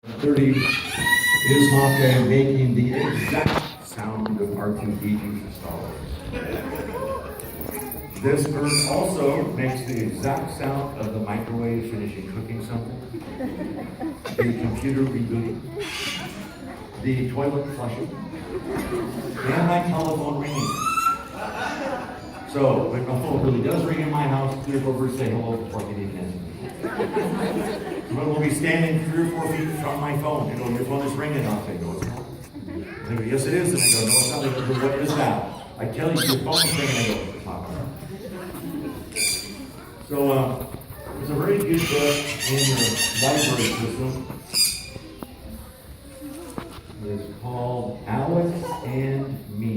30 is Hawkeye making the exact sound of R2-D2 for Star Wars. This bird also makes the exact sound of the microwave finishing cooking something, the computer rebooting, the toilet flushing, and my telephone ringing. So when my phone really does ring in my house, clear over and say hello before I can even answer. But we'll be standing 3 or 4 feet from my phone. You know, your phone is ringing. I'll say, no, it's not. And they go, yes, it is. And I go, no, it's not. They go, what is that? I tell you, your phone is ringing. I go, it's not. So, there's a very good book in your library system. It's called Alex and Me.